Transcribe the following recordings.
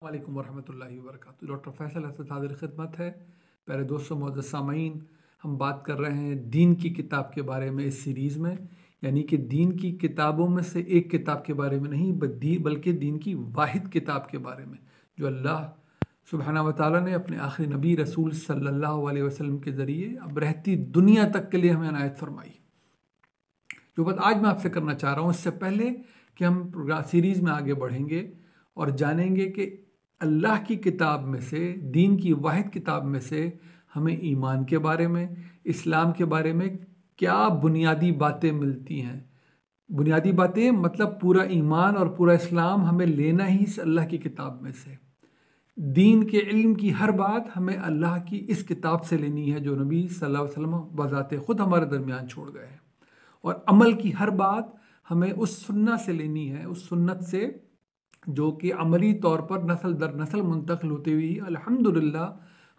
वालेकुम वरहमतुल्लाहि वबरकातुहू। डॉक्टर फैसल असद हाज़िर खिदमत है। प्यारे दोस्तों, मुअज़्ज़ज़ सामीन, हम बात कर रहे हैं दीन की किताब के बारे में इस सीरीज़ में, यानी कि दीन की किताबों में से एक किताब के बारे में नहीं, बल्कि दीन की वाहिद किताब के बारे में जो अल्लाह सुब्हानहू व तआला ने अपने आखिरी नबी रसूल सल्लल्लाहु अलैहि वसल्लम के ज़रिए अब रहती दुनिया तक के लिए हमें अनायत फरमाई। जो बात आज मैं आपसे करना चाह रहा हूँ, इससे पहले कि हम सीरीज़ में आगे बढ़ेंगे और जानेंगे कि अल्लाह की किताब में से, दीन की वाहिद किताब में से हमें ईमान के बारे में, इस्लाम के बारे में क्या बुनियादी बातें मिलती हैं। बुनियादी बातें मतलब पूरा ईमान और पूरा इस्लाम हमें लेना ही इस अल्लाह की किताब में से। दीन के इल्म की हर बात हमें अल्लाह की इस किताब से लेनी है जो नबी सल्लल्लाहु अलैहि वसल्लम बज़ाते ख़ुद हमारे दरमियान छोड़ गए हैं। और अमल की हर बात हमें उस सुन्नत से लेनी है, उस सुन्नत से जो कि अमली तौर पर नस्ल दर नस्ल मुंतकिल होती हुई अल्हम्दुलिल्लाह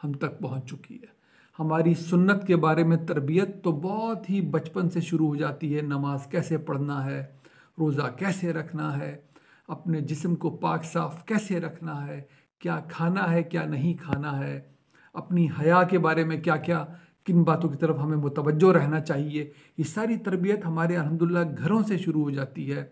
हम तक पहुंच चुकी है। हमारी सुन्नत के बारे में तरबियत तो बहुत ही बचपन से शुरू हो जाती है। नमाज कैसे पढ़ना है, रोज़ा कैसे रखना है, अपने जिस्म को पाक साफ कैसे रखना है, क्या खाना है क्या नहीं खाना है, अपनी हया के बारे में क्या क्या किन बातों की तरफ हमें मुतवज्जो रहना चाहिए। ये सारी तरबियत हमारे अल्हम्दुलिल्लाह घरों से शुरू हो जाती है।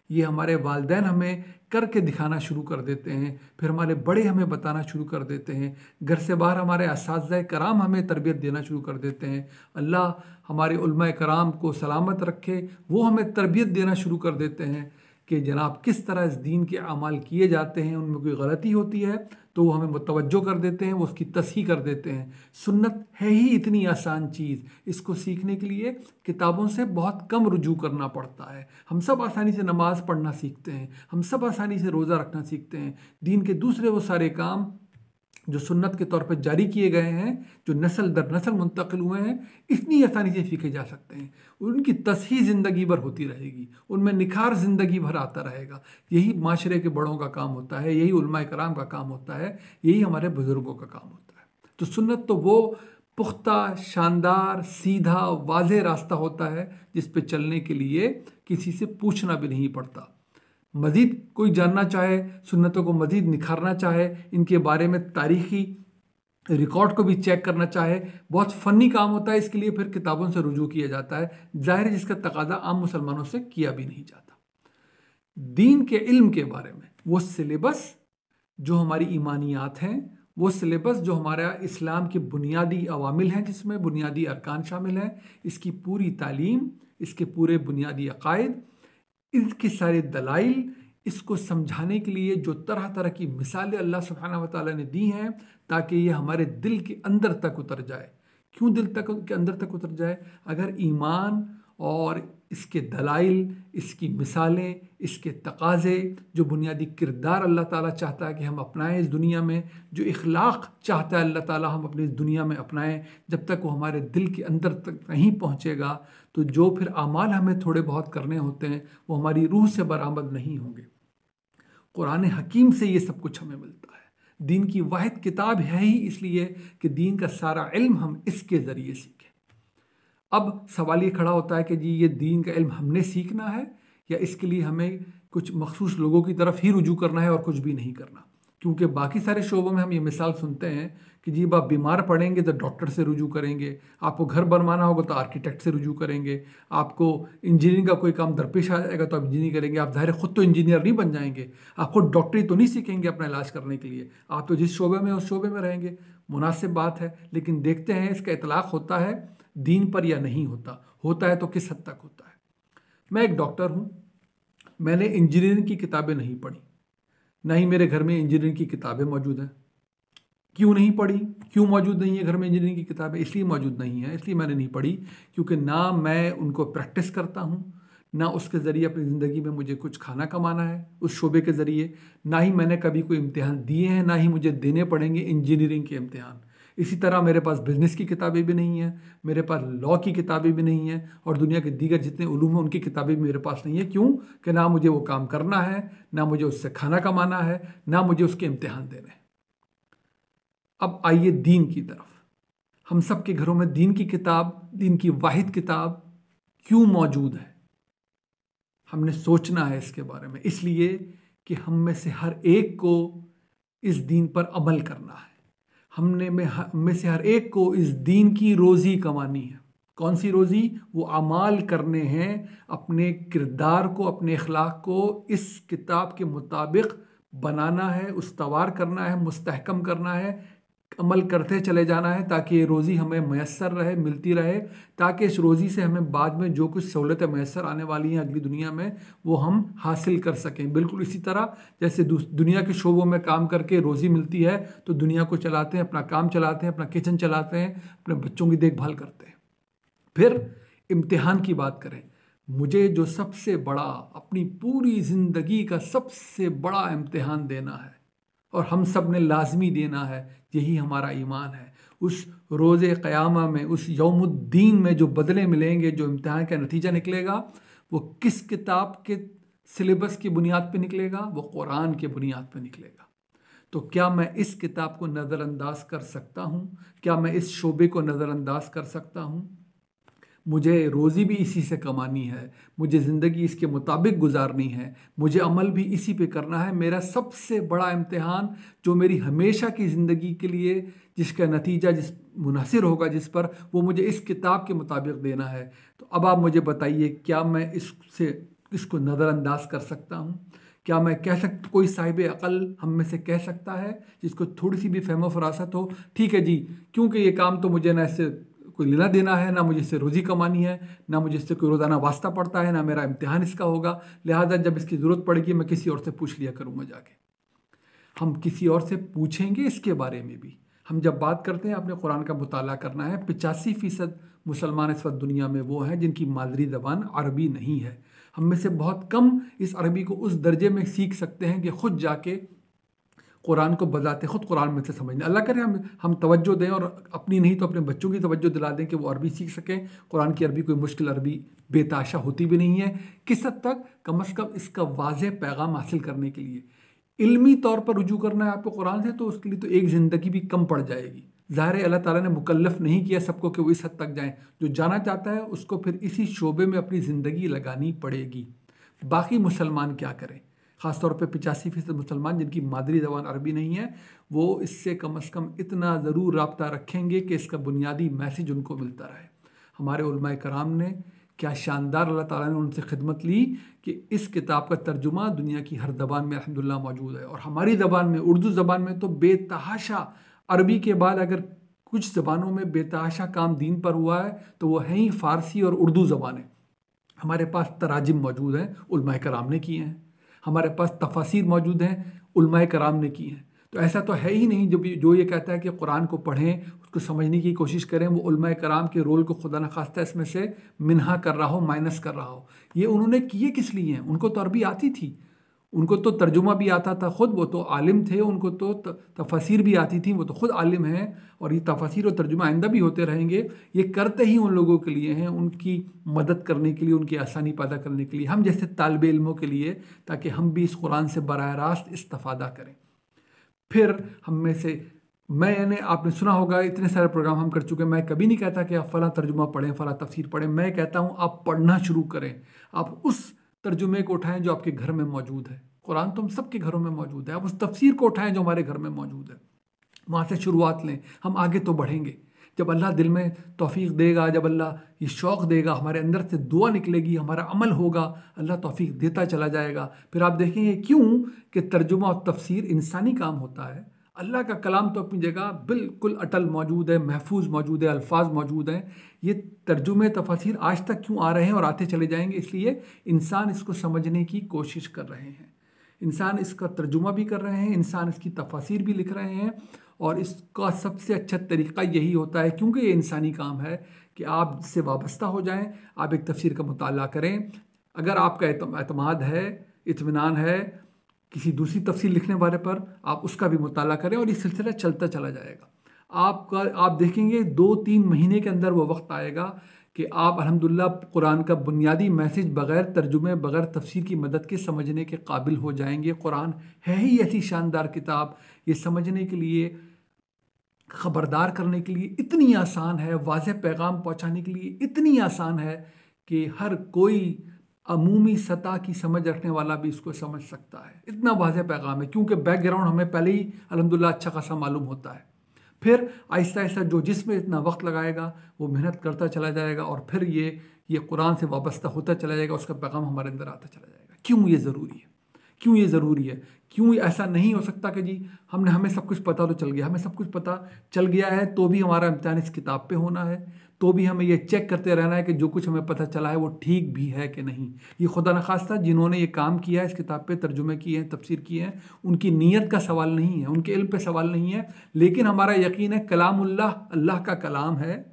ये हमारे वालिदैन हमें करके दिखाना शुरू कर देते हैं, फिर हमारे बड़े हमें बताना शुरू कर देते हैं, घर से बाहर हमारे असातिज़ाए कराम हमें तरबियत देना शुरू कर देते हैं। अल्लाह हमारे उलमाए कराम को सलामत रखे, वो हमें तरबियत देना शुरू कर देते हैं कि जनाब किस तरह इस दीन के अमाल किए जाते हैं, उनमें कोई गलती होती है तो वो हमें मुतवज्जो कर देते हैं, वो उसकी तस्हीह कर देते हैं। सुन्नत है ही इतनी आसान चीज़, इसको सीखने के लिए किताबों से बहुत कम रुजू करना पड़ता है। हम सब आसानी से नमाज़ पढ़ना सीखते हैं, हम सब आसानी से रोज़ा रखना सीखते हैं। दीन के दूसरे वो सारे काम जो सुन्नत के तौर पर जारी किए गए हैं, जो नस्ल दर नस्ल मुंतकिल हुए हैं, इतनी आसानी से सीखे जा सकते हैं। उनकी तस्हीह ज़िंदगी भर होती रहेगी, उनमें निखार ज़िंदगी भर आता रहेगा। यही माशरे के बड़ों का काम होता है, यही उलमाए कराम का काम होता है, यही हमारे बुज़ुर्गों का काम होता है। तो सुन्नत तो वो पुख्ता, शानदार, सीधा, वाज़ेह रास्ता होता है जिस पे चलने के लिए किसी से पूछना भी नहीं पड़ता। मज़ीद कोई जानना चाहे, सुन्नतों को मज़ीद निखारना चाहे, इनके बारे में तारीख़ी रिकॉर्ड को भी चेक करना चाहे, बहुत फ़नी काम होता है। इसके लिए फिर किताबों से रुजू किया जाता है, ज़ाहिर है जिसका तकाज़ा आम मुसलमानों से किया भी नहीं जाता। दीन के इल्म के बारे में वो सिलेबस जो हमारी ईमानियात हैं, वो सिलेबस जो हमारा इस्लाम के बुनियादी अवामिल हैं, जिसमें बुनियादी अरकान शामिल हैं, इसकी पूरी तालीम, इसके पूरे बुनियादी अकायद, इसके सारे दलाइल, इसको समझाने के लिए जो तरह तरह की मिसालें अल्लाह सुब्हानहू व तआला ने दी हैं ताकि ये हमारे दिल के अंदर तक उतर जाए। क्यों दिल तक के अंदर तक उतर जाए? अगर ईमान और इसके दलाइल, इसकी मिसालें, इसके तकाज़े, जो बुनियादी किरदार अल्लाह ताला चाहता है कि हम अपनाएं इस दुनिया में, जो इखलाक चाहता है अल्लाह ताला हम अपनी इस दुनिया में अपनाएं, जब तक वो हमारे दिल के अंदर तक नहीं पहुँचेगा तो जो फिर आमाल हमें थोड़े बहुत करने होते हैं वो हमारी रूह से बरामद नहीं होंगे। कुरान हकीम से ये सब कुछ हमें मिलता है। दीन की वाहिद किताब है ही इसलिए कि दीन का सारा इल्म हम इसके ज़रिए सीखें। अब सवाल ये खड़ा होता है कि जी ये दीन का इल्म हमने सीखना है या इसके लिए हमें कुछ मखसूस लोगों की तरफ ही रुजू करना है और कुछ भी नहीं करना। क्योंकि बाकी सारे शोबों में हम ये मिसाल सुनते हैं कि जी आप बीमार पड़ेंगे तो डॉक्टर से रुजू करेंगे, आपको घर बनवाना होगा तो आर्किटेक्ट से रुजू करेंगे, आपको इंजीनियरिंग का कोई काम दरपेश आ जाएगा तो आप इंजीनियरिंग करेंगे। आप ज़ाहिर खुद तो इंजीनियर नहीं बन जाएंगे, आप खुद डॉक्टरी तो नहीं सीखेंगे अपना इलाज करने के लिए, आप तो जिस शोबे में उस शोबे में रहेंगे। मुनासिब बात है, लेकिन देखते हैं इसका इतलाक़ होता है दीन पर या नहीं होता, होता है तो किस हद तक होता है। मैं एक डॉक्टर हूँ, मैंने इंजीनियरिंग की किताबें नहीं पढ़ी, ना ही मेरे घर में इंजीनियरिंग की किताबें मौजूद हैं। क्यों नहीं पढ़ी, क्यों मौजूद नहीं है घर में इंजीनियरिंग की किताबें? इसलिए मौजूद नहीं है, इसलिए मैंने नहीं पढ़ी क्योंकि ना मैं उनको प्रैक्टिस करता हूँ, ना उसके ज़रिए अपनी ज़िंदगी में मुझे कुछ खाना कमाना है उस शोबे के ज़रिए, ना ही मैंने कभी कोई इम्तिहान दिए हैं, ना ही मुझे देने पड़ेंगे इंजीनियरिंग के इम्तिहान। इसी तरह मेरे पास बिज़नेस की किताबें भी नहीं हैं, मेरे पास लॉ की किताबें भी नहीं हैं और दुनिया के दीगर जितने उलूम हैं उनकी किताबें भी मेरे पास नहीं है। क्यों? कि ना मुझे वो काम करना है, ना मुझे उससे खाना कमाना है, ना मुझे उसके इम्तिहान देने हैं। अब आइए दीन की तरफ। हम सब के घरों में दीन की किताब, दीन की वाहिद किताब क्यों मौजूद है? हमने सोचना है इसके बारे में, इसलिए कि हम में से हर एक को इस दीन पर अमल करना है। हम में से हर एक को इस दीन की रोज़ी कमानी है। कौन सी रोज़ी? वो अमाल करने हैं, अपने किरदार को, अपने अखलाक को इस किताब के मुताबिक बनाना है, उस्तवार करना है, मुस्तहकम करना है, अमल करते चले जाना है, ताकि ये रोज़ी हमें मैसर रहे, मिलती रहे, ताकि इस रोज़ी से हमें बाद में जो कुछ सहूलतें मैसर आने वाली हैं अगली दुनिया में, वो हम हासिल कर सकें। बिल्कुल इसी तरह जैसे दुनिया के शोबों में काम करके रोज़ी मिलती है तो दुनिया को चलाते हैं, अपना काम चलाते हैं, अपना किचन चलाते हैं, अपने बच्चों की देखभाल करते हैं। फिर इम्तिहान की बात करें, मुझे जो सबसे बड़ा, अपनी पूरी ज़िंदगी का सबसे बड़ा इम्तिहान देना है और हम सब ने लाजमी देना है, यही हमारा ईमान है। उस रोज़े क़यामा में, उस यौमुद्दीन में जो बदले मिलेंगे, जो इम्तिहान का नतीजा निकलेगा, वो किस किताब के सिलेबस की बुनियाद पे निकलेगा? वो कुरान के बुनियाद पे निकलेगा। तो क्या मैं इस किताब को नज़रअंदाज कर सकता हूँ? क्या मैं इस शोबे को नज़रअंदाज कर सकता हूँ? मुझे रोज़ी भी इसी से कमानी है, मुझे ज़िंदगी इसके मुताबिक गुजारनी है, मुझे अमल भी इसी पे करना है। मेरा सबसे बड़ा इम्तिहान जो मेरी हमेशा की ज़िंदगी के लिए, जिसका नतीजा जिस मुनहसर होगा जिस पर, वो मुझे इस किताब के मुताबिक देना है। तो अब आप मुझे बताइए, क्या मैं इसको नज़रअंदाज कर सकता हूँ? क्या मैं कह सकता, कोई साहिब अक़ल हम में से कह सकता है जिसको थोड़ी सी भी फ़हम फ़रासत हो, ठीक है जी, क्योंकि ये काम तो मुझे ना इससे कोई लेना देना है, ना मुझे इससे रोज़ी कमानी है, ना मुझे इससे कोई रोज़ाना वास्ता पड़ता है, ना मेरा इम्तिहान इसका होगा, लिहाजा जब इसकी ज़रूरत पड़ेगी मैं किसी और से पूछ लिया करूँगा जाके। हम किसी और से पूछेंगे इसके बारे में भी। हम जब बात करते हैं आपने कुरान का मुताला करना है, 85% मुसलमान इस वक्त दुनिया में वो हैं जिनकी मादरी ज़बान अरबी नहीं है। हम में से बहुत कम इस अरबी को उस दर्जे में सीख सकते हैं कि ख़ुद जाके कुरान को बजाते ख़ुद कुरान में से समझने। अल्लाह करे हम तवज्जो दें और अपनी नहीं तो अपने बच्चों की तवज्जो दिला दें कि वो अरबी सीख सकें। कुरान की अरबी कोई मुश्किल अरबी बेताशा होती भी नहीं है। किस हद तक? कम अज़ कम इसका वाज़ेह पैगाम हासिल करने के लिए इल्मी तौर पर रुजू करना है आपको कुरान से, तो उसके लिए तो एक ज़िंदगी भी कम पड़ जाएगी। ज़ाहिर है अल्लाह ताला ने मुकल्लफ़ नहीं किया सबको कि वो इस हद तक जाएँ। जो जाना चाहता है उसको फिर इसी शोबे में अपनी ज़िंदगी लगानी पड़ेगी। बाकी मुसलमान क्या करें? ख़ासतौर पे 85% मुसलमान जिनकी मादरी ज़बान अरबी नहीं है, वो इससे कम अज़ कम इतना ज़रूर राब्ता रखेंगे कि इसका बुनियादी मैसेज उनको मिलता रहे। हमारे उलमाए कराम ने क्या शानदार, अल्लाह ताला ने उनसे खिदमत ली कि इस किताब का तर्जुमा दुनिया की हर ज़बान में अल्हम्दुलिल्लाह मौजूद है। और हमारी ज़बान में, उर्दू ज़बान में तो बेतहाशा, अरबी के बाद अगर कुछ ज़बानों में बेतहाशा काम दीन पर हुआ है तो वो हैं ही फ़ारसी और उर्दू ज़बानें। हमारे पास तराजिम मौजूद हैं, उलमाए कराम ने किए हैं। हमारे पास तफासीर मौजूद हैं, उलमाए कराम ने की हैं। तो ऐसा तो है ही नहीं जो ये कहता है कि कुरान को पढ़ें, उसको समझने की कोशिश करें, वो उलमाए कराम के रोल को खुदा न खास्ता इसमें से मिन्हा कर रहा हो, माइनस कर रहा हो। ये उन्होंने किए किस लिए हैं? उनको तो अरबी आती थी, उनको तो तर्जुमा भी आता था खुद, वो तो आलिम थे, उनको तो तफसीर भी आती थी, वो तो खुद आलिम हैं। और ये तफसीर और तर्जुमा आइंदा भी होते रहेंगे। ये करते ही उन लोगों के लिए हैं, उनकी मदद करने के लिए, उनकी आसानी पैदा करने के लिए, हम जैसे तालिब इल्मों के लिए, ताकि हम भी इस कुरान से बराह रास्त इस्तिफ़ादा करें। फिर हम में से, मैंने, आपने सुना होगा, इतने सारे प्रोग्राम हम कर चुके हैं, मैं कभी नहीं कहता कि आप फ़लाँ तर्जुमा पढ़ें, फ़लाँ तफसीर पढ़ें। मैं कहता हूँ आप पढ़ना शुरू करें, आप उस तर्जुमे को उठाएं जो आपके घर में मौजूद है। कुरान तो हम सबके घरों में मौजूद है। आप उस तफसीर को उठाएं जो हमारे घर में मौजूद है, वहाँ से शुरुआत लें, हम आगे तो बढ़ेंगे। जब अल्लाह दिल में तौफीक देगा, जब अल्लाह ये शौक़ देगा, हमारे अंदर से दुआ निकलेगी, हमारा अमल होगा, अल्लाह तौफीक देता चला जाएगा। फिर आप देखेंगे क्यों कि तर्जुमा और तफसीर इंसानी काम होता है। अल्लाह का कलाम तो अपनी जगह बिल्कुल अटल मौजूद है, महफूज मौजूद है, अल्फाज मौजूद हैं। ये तर्जुमे तफसीर आज तक क्यों आ रहे हैं और आते चले जाएंगे? इसलिए इंसान इसको समझने की कोशिश कर रहे हैं, इंसान इसका तर्जुमा भी कर रहे हैं, इंसान इसकी तफसीर भी लिख रहे हैं। और इसका सबसे अच्छा तरीक़ा यही होता है, क्योंकि ये इंसानी काम है, कि आप इससे वाबस्ता हो जाएं, आप एक तफसीर का मुताला करें। अगर आपका एतमाद है, इत्मीनान है किसी दूसरी तफसीर लिखने वाले पर, आप उसका भी मुताला करें और ये सिलसिला चलता चला जाएगा। आप देखेंगे 2-3 महीने के अंदर वो वक्त आएगा कि आप अल्हम्दुलिल्लाह कुरान का बुनियादी मैसेज बग़ैर तर्जुमे, बग़ैर तफसीर की मदद के समझने के काबिल हो जाएंगे। कुरान है ही ऐसी शानदार किताब, ये समझने के लिए, ख़बरदार करने के लिए इतनी आसान है, वाज़ेह पैगाम पहुँचाने के लिए इतनी आसान है कि हर कोई अमूमी सतह की समझ रखने वाला भी इसको समझ सकता है। इतना वाज़ेह पैगाम है, क्योंकि बैकग्राउंड हमें पहले ही अल्हम्दुलिल्लाह अच्छा खासा मालूम होता है। फिर आहिस्ता आहिस्ता जो जिसमें इतना वक्त लगाएगा वो मेहनत करता चला जाएगा और फिर ये कुरान से वाबस्ता होता चला जाएगा, उसका पैगाम हमारे अंदर आता चला जाएगा। क्यों ये ज़रूरी है? क्यों ये ज़रूरी है? क्यों ऐसा नहीं हो सकता कि जी हमें सब कुछ पता तो चल गया? हमें सब कुछ पता चल गया है तो भी हमारा इम्तिहान इस किताब पे होना है, तो भी हमें ये चेक करते रहना है कि जो कुछ हमें पता चला है वो ठीक भी है कि नहीं। ये खुदा न खास्ता जिन्होंने ये काम किया है, इस किताब पे तर्जुमे किए हैं, तफसीर किए हैं, उनकी नीयत का सवाल नहीं है, उनके इल्म पे सवाल नहीं है, लेकिन हमारा यकीन है कलामुल्लाह अल्लाह का कलाम है।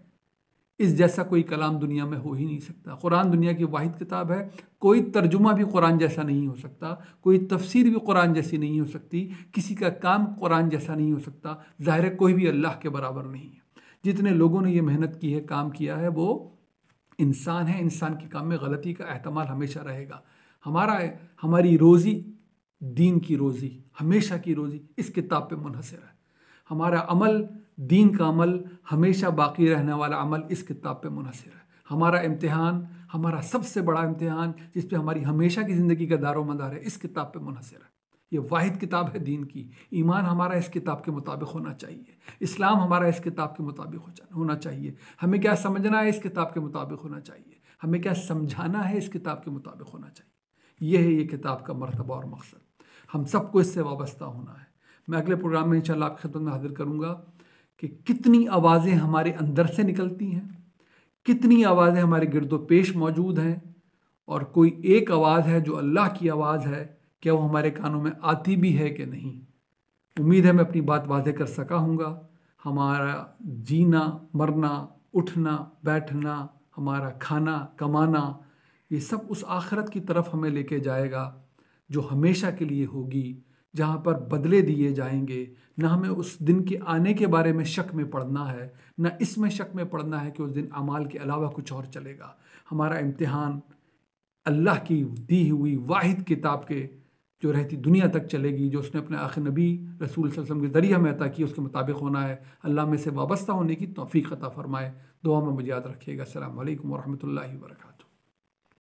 इस जैसा कोई कलाम दुनिया में हो ही नहीं सकता। कुरान दुनिया की वाहिद किताब है, कोई तर्जुमा भी कुरान जैसा नहीं हो सकता, कोई तफसीर भी कुरान जैसी नहीं हो सकती, किसी का काम कुरान जैसा नहीं हो सकता। ज़ाहिर है कोई भी अल्लाह के बराबर नहीं है। जितने लोगों ने ये मेहनत की है, काम किया है, वो इंसान है। इंसान के काम में गलती का एहतमाल हमेशा रहेगा। हमारी रोज़ी, दीन की रोज़ी, हमेशा की रोज़ी इस किताब पे मुनहसर है। हमारा अमल, दीन का अमल, हमेशा बाकी रहने वाला अमल इस किताब पे मुनहसर है। हमारा इम्तिहान, हमारा सबसे बड़ा इम्तिहान जिस पे हमारी हमेशा की ज़िंदगी का दारो मदार है, इस किताब पे मुनहसर है। ये वाहिद किताब है दीन की। ईमान हमारा इस किताब के मुताबिक होना चाहिए, इस्लाम हमारा इस किताब के मुताबिक होना चाहिए। हमें क्या समझना है, इस किताब के मुताबिक होना चाहिए। हमें क्या समझाना है, इस किताब के मुताबिक होना चाहिए। यह है ये किताब का मर्तबा और मकसद। हम सबको इससे वाबस्ता होना है। मैं अगले प्रोग्राम में इंशाअल्लाह आपकी खिदमत में हाजिर करूँगा कि कितनी आवाज़ें हमारे अंदर से निकलती हैं, कितनी आवाज़ें हमारे गिरदो पेश मौजूद हैं, और कोई एक आवाज़ है जो अल्लाह की आवाज़ है, क्या वो हमारे कानों में आती भी है कि नहीं। उम्मीद है मैं अपनी बात वाज़ेह कर सका हूँगा। हमारा जीना, मरना, उठना, बैठना, हमारा खाना, कमाना, ये सब उस आखिरत की तरफ हमें लेके जाएगा जो हमेशा के लिए होगी, जहाँ पर बदले दिए जाएंगे। न हमें उस दिन के आने के बारे में शक में पड़ना है, न इसमें शक में पड़ना है कि उस दिन अमाल के अलावा कुछ और चलेगा। हमारा इम्तिहान अल्लाह की दी हुई वाहिद किताब के जो रहती दुनिया तक चलेगी, जो उसने अपने आखिर नबी रसूल सल्लल्लाहु अलैहि वसल्लम के ज़रिए हमें अता की, उसके मुताबिक होना है। अल्लाह में से वाबस्ता होने की तौफीक अता फरमाए। दुआ में मुझे याद रखिएगा। अस्सलामु अलैकुम व रहमतुल्लाहि व बरकातहू।